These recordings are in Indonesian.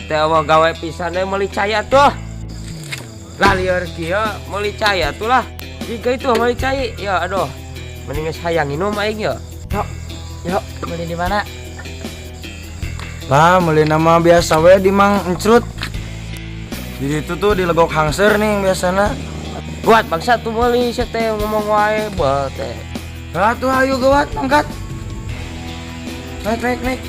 kita mau gawe pisan deh meuli caya tuh. Lah lieur kieu meuli caya tuh lah. Jika itu meuli cai, ya aduh. Mending sayang minum aing ya. Yuk, beli di mana? Lah, beli nama biasa we di Mang Encrut. Di situ tuh di Legok Hangser nih biasana. Buat bangsa tuh meuli sia teh ngomong wae bae teh. Lah tuh ayo gawat angkat. Naik.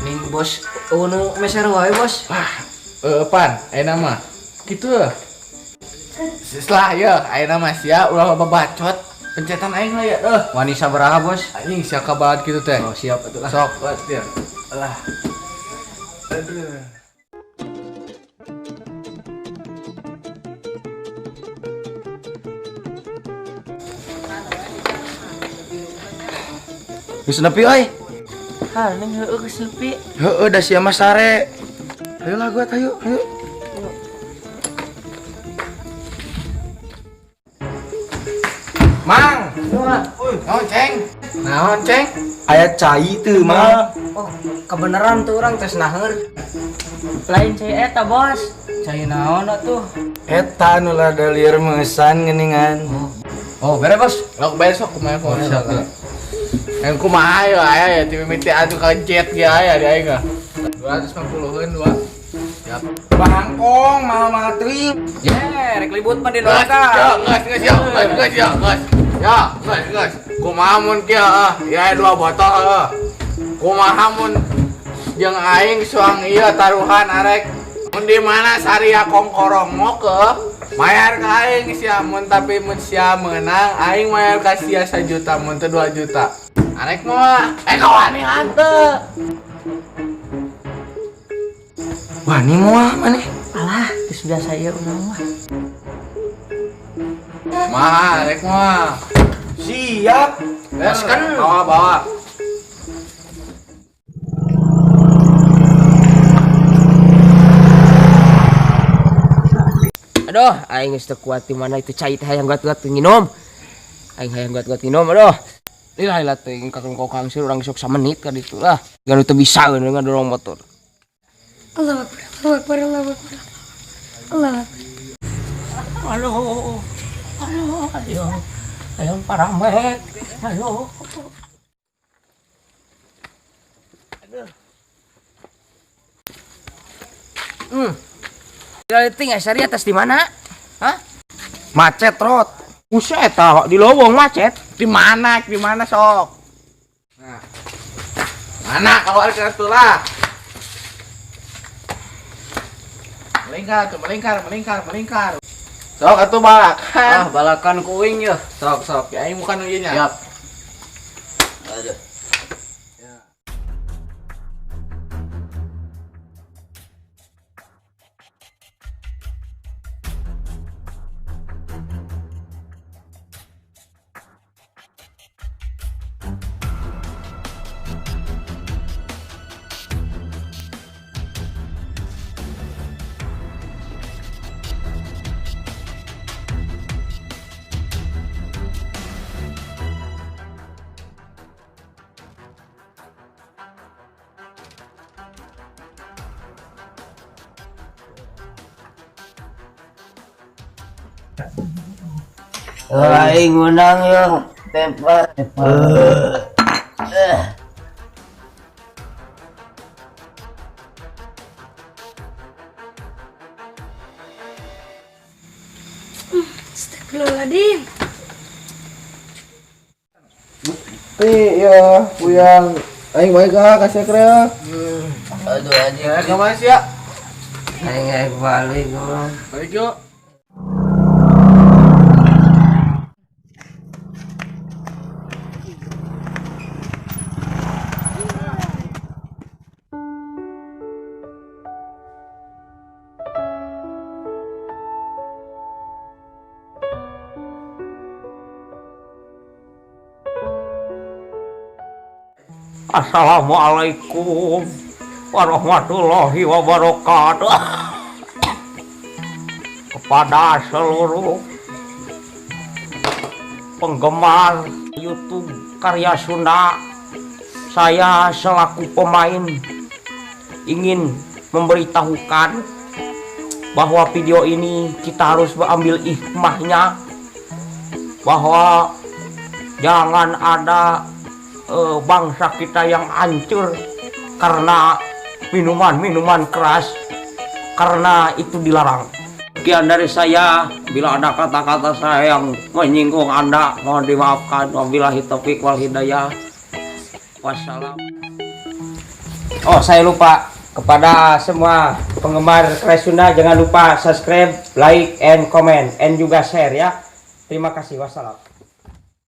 Ning bos, nu meser wae bos. Pan, ayeuna mah kitu. Setelah ya ayeuna mah sia ulah babacot pencetan aing lah ya. Wani sabaraha bos? Anjing sia kabalat kitu teh. Oh siap atuh lah. Sok ya. Alah. Aduh. Geus nepi euy. Hal ning heueuh geus nepi. Heueuh da sia mah sare. Ayo lah gua ayo. Mang, Naon ceng? Naon ceng? aya cai teu mah. Oh, kebeneran tuh orang tes naheur. Lain cai eta bos. Cai naon atuh? Eta nu lada lieur meusan geuningan. Oh, beres bos. Lok besok kumaha kok. Yang kumaha ya ti mimiti atuh kajet ge aya di aing. 250-eun dua. Siap. Bangkong mahal teuing. Rek libut mah di Geus, neraka. geus. Kumaha mun kieu ya 2 botol Kumaha mun jeung aing suang ieu taruhan arek. Mun di mana Saria Kongkorong mau ke mayar ka aing sia mun tapi mun sia meunang aing mayar ka sia 1 juta mun teu 2 juta. Arek mah kawani hanteu. Wani moal maneh. Alah, geus biasa ieu urang mah. Mah arek mah. Siap. Gaskeun bawa. Aduh, aing geus teu kuat di mana itu cai teh hayang gat-gat nginum. Aing hayang gat-gat nginum aduh. Lila teuing kakang kokang sih urang sok 1 menit ka ditu lah. Ganu teu bisa dengan dorong motor. Allahu Akbar. Ayo paramek. Ayo. Ting asari atas di mana? Hah? Macet rot. Buset tah di lowong macet. Di mana sok? Nah. Mana keluar kartu lah. Melingkar. Sok atuh balakan. Balakan kuing ya. Sok. Ya ini bukan ieu nya. Siap. Aduh. Aing menang yo. Tepat. Astagfirullahaladzim. Ya, puyang. Aing baik kasih krea. Aduh anjing. Ya ka Mas ya. Aing balik gua. Balik yuk. Assalamualaikum warahmatullahi wabarakatuh. Kepada seluruh penggemar YouTube Karya Sunda, saya selaku pemain ingin memberitahukan bahwa video ini kita harus mengambil hikmahnya, bahwa jangan ada bangsa kita yang hancur karena minuman keras, karena itu dilarang. Sekian dari saya. Bila ada kata-kata saya yang menyinggung Anda, mohon dimaafkan. Wabillahi taufiq wal hidayah. Wassalam. Oh, saya lupa, kepada semua penggemar Karya Sunda, jangan lupa subscribe, like, and comment, and juga share ya. Terima kasih. Wassalam.